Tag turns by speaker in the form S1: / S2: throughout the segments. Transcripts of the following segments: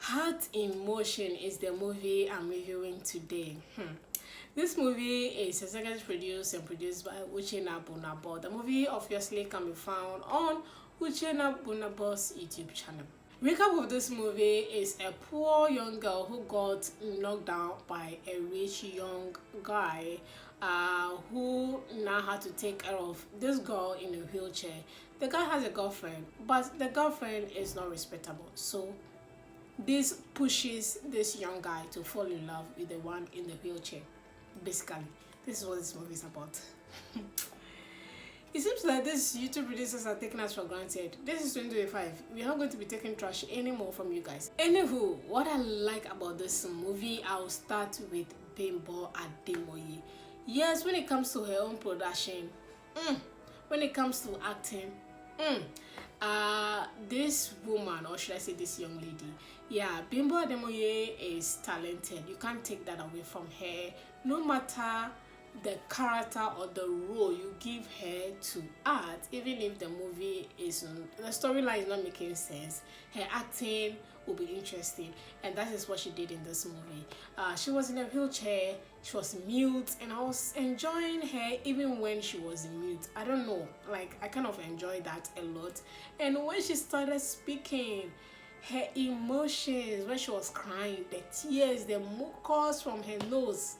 S1: Heart in Motion is the movie I'm reviewing today. This movie is executive produced and produced by Uchenna Bunabo. The movie obviously can be found on Uchenna Bunabo's YouTube channel. Recap of this movie is a poor young girl who got knocked down by a rich young guy who now had to take care of this girl in a wheelchair. The guy has a girlfriend, but the girlfriend is not respectable. So this pushes this young guy to fall in love with the one in the wheelchair. Basically, this is what this movie is about. It seems like these YouTube producers are taking us for granted. This is 2025. We are not going to be taking trash anymore from you guys. Anywho, what I like about this movie, I'll start with Bimbo Ademoye. Yes, when it comes to her own production, when it comes to acting, this woman, or should I say this young lady, yeah, Bimbo Ademoye is talented. You can't take that away from her. No matter the character or the role you give her to act, even if the movie is, the storyline is not making sense, her acting will be interesting, and that is what she did in this movie. She was in a wheelchair, she was mute, and I was enjoying her even when she was mute. I don't know, like I kind of enjoyed that a lot. And when she started speaking, her emotions, when she was crying, the tears, the mucus from her nose,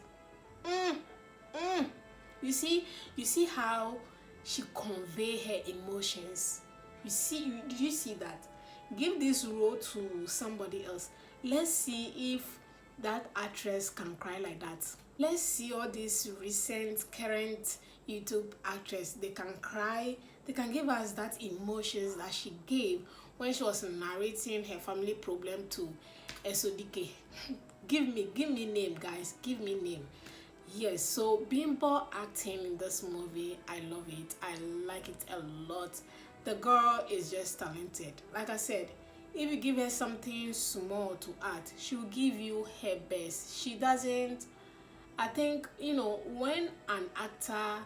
S1: you see how she convey her emotions. Did you see that? Give this role to somebody else. Let's see if that actress can cry like that. Let's see all these current YouTube actresses. They can cry. They can give us that emotions that she gave when she was narrating her family problem to Dike. give me name, guys. Give me name. Yes, so Bimbo acting in this movie, I love it. I like it a lot. The girl is just talented. Like I said, if you give her something small to act, she will give you her best. She doesn't, I think, when an actor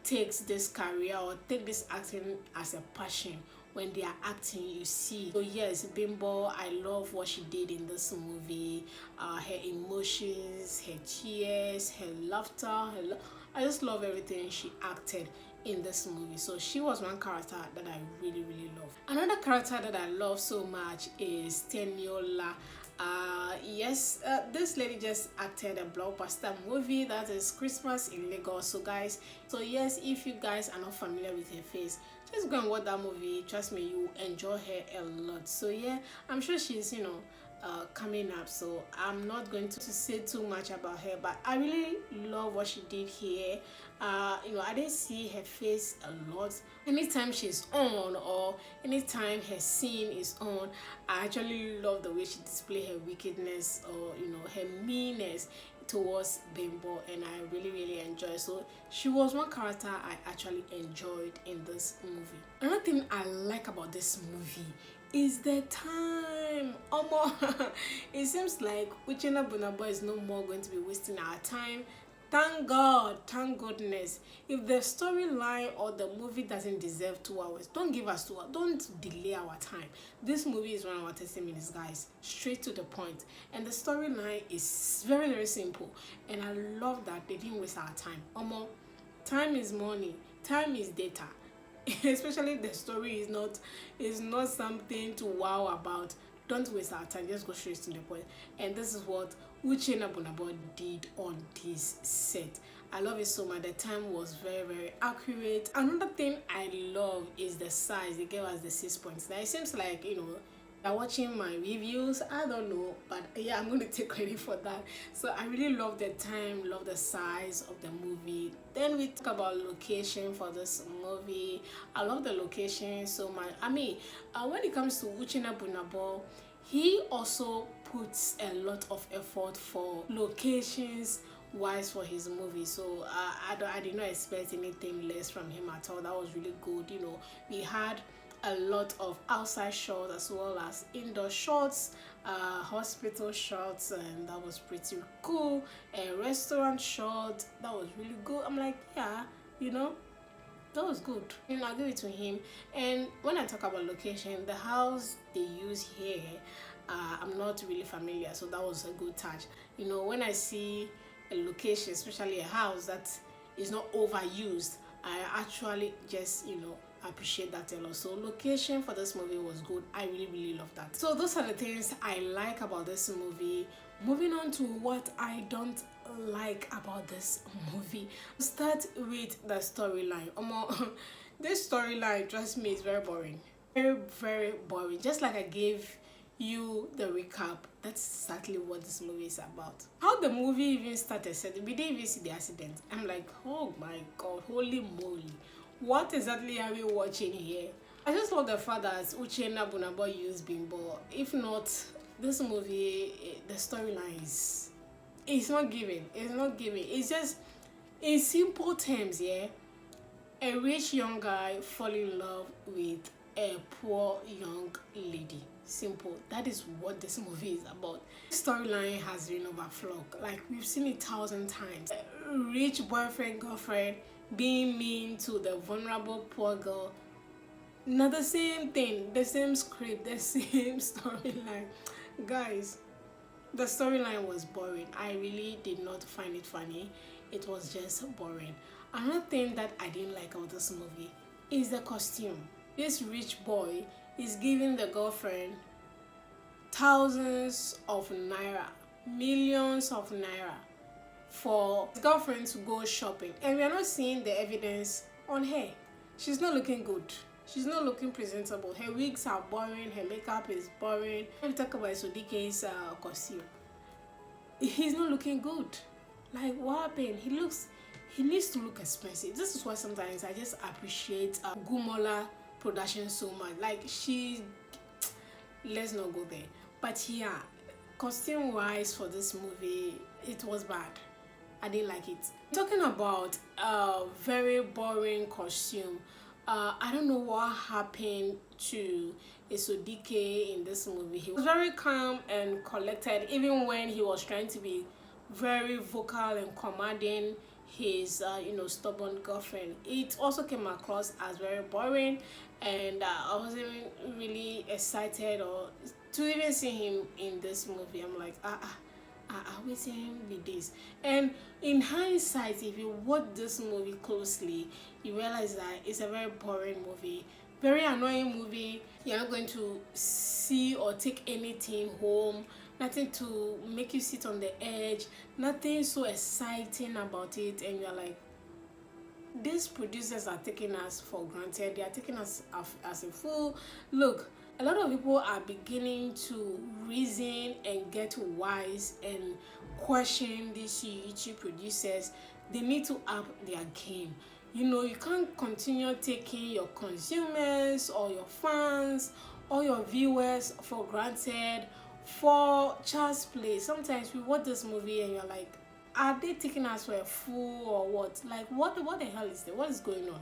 S1: takes this career or take this acting as a passion, when they are acting, you see. So yes, Bimbo, I love what she did in this movie. Her emotions, her tears, her laughter, I just love everything she acted in this movie. So she was one character that I really love. Another character that I love so much is Teniola. Yes, this lady just acted a blockbuster movie that is Christmas in Lagos. So guys, yes, if you guys are not familiar with her face, just go and watch that movie. Trust me, you will enjoy her a lot. So yeah, I'm sure she's coming up, so I'm not going to say too much about her, but I really love what she did here. I didn't see her face a lot. Anytime she's on or anytime her scene is on, I actually love the way she displays her wickedness or her meanness towards Bimbo, and I really enjoy. So she was one character I actually enjoyed in this movie. Another thing I like about this movie is the time. It seems like Uchenna Bunabo is no more going to be wasting our time. Thank God, thank goodness. If the storyline or the movie doesn't deserve 2 hours, don't give us 2 hours. Don't delay our time. This movie is 1 hour 30 minutes, guys. Straight to the point. And the storyline is very simple. And I love that they didn't waste our time. Time is money. Time is data. Especially if the story is not something to wow about. Don't waste our time, just go straight to the point. And this is what Uchenna Bunabo did on this set. I love it so much. The time was very accurate. Another thing I love is the size. They gave us the 6 points. Now it seems like you're watching my reviews, I don't know, but yeah, I'm going to take credit for that. So I really love the time, love the size of the movie. Then we talk about location for this movie. I love the location so much. When it comes to Uchenna Bunabo, he also puts a lot of effort for locations wise for his movie. So I did not expect anything less from him at all. That was really good. We had a lot of outside shots as well as indoor shots, hospital shots, and that was pretty cool. A restaurant shot, that was really good. I'm like, yeah, that was good. I'll give it to him. And when I talk about location, the house they use here, I'm not really familiar, so that was a good touch. You know, when I see a location, especially a house that is not overused, I actually just, you know, appreciate that a lot. So location for this movie was good. I really love that. So those are the things I like about this movie. Moving on to what I don't like about this movie. Start with the storyline. This storyline, trust me, is very boring. Very boring. Just like I gave you the recap, that's exactly what this movie is about. How the movie even started, said we didn't even see the accident. I'm like, oh my god, holy moly, what exactly are we watching here? I just love the fact that Uchenna Bunabo used Bimbo. If not, this movie, the storyline is, it's not giving. It's not giving. It's just, in simple terms, yeah, a rich young guy fall in love with a poor young lady. Simple. That is what this movie is about. Storyline has been overflowed. Like, we've seen it 1,000 times. A rich boyfriend, girlfriend being mean to the vulnerable poor girl. Not the same thing, the same script, the same storyline. Guys, the storyline was boring. I really did not find it funny. It was just boring. Another thing that I didn't like about this movie is the costume. This rich boy is giving the girlfriend thousands of naira, millions of naira for his girlfriend to go shopping, and we are not seeing the evidence on her. She's not looking good. She's not looking presentable. Her wigs are boring. Her makeup is boring. When we talk about Dike's costume, he's not looking good. Like, what happened? He needs to look expensive. This is why sometimes I just appreciate Gumola production so much. Like, let's not go there. But yeah, costume wise for this movie, it was bad. I didn't like it. Talking about a very boring costume, I don't know what happened to Dike in this movie. He was very calm and collected, even when he was trying to be very vocal and commanding his stubborn girlfriend. It also came across as very boring, and I wasn't really excited or to even see him in this movie. I'm like, waiting with this. And in hindsight, if you watch this movie closely, you realize that it's a very boring movie, very annoying movie. You're not going to see or take anything home, nothing to make you sit on the edge, nothing so exciting about it, and you're like, these producers are taking us for granted. They are taking us as a fool. Look, a lot of people are beginning to reason and get wise and question these YouTube producers. They need to up their game. You know, you can't continue taking your consumers or your fans or your viewers for granted for child's play. Sometimes we watch this movie and you're like, are they taking us for a fool or what? Like, what the hell is there? What is going on?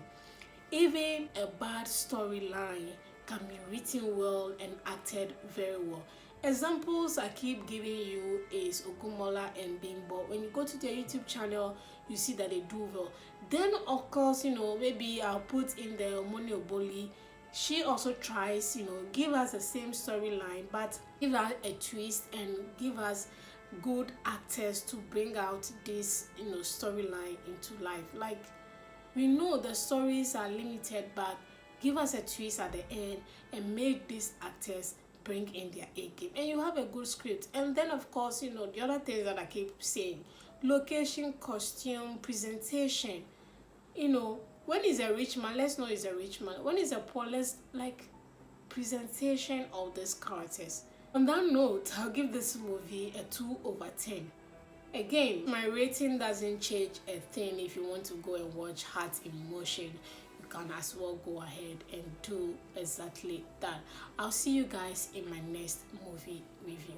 S1: Even a bad storyline can be written well and acted very well. Examples I keep giving you is Ogumola and Bimbo. When you go to their YouTube channel, you see that they do well. Then, of course, maybe I'll put in the Money Oboli. She also tries, give us the same storyline, but give us a twist and give us good actors to bring out this, storyline into life. Like, we know the stories are limited, but give us a twist at the end and make these actors bring in their A game, and you have a good script. And then, of course, the other things that I keep saying: location, costume, presentation. When he's a rich man, let's know he's a rich man. When he's a poor, let's like presentation of these characters. On that note, I'll give this movie a 2/10. Again, my rating doesn't change a thing. If you want to go and watch Heart in Motion, you can as well go ahead and do exactly that. I'll see you guys in my next movie review.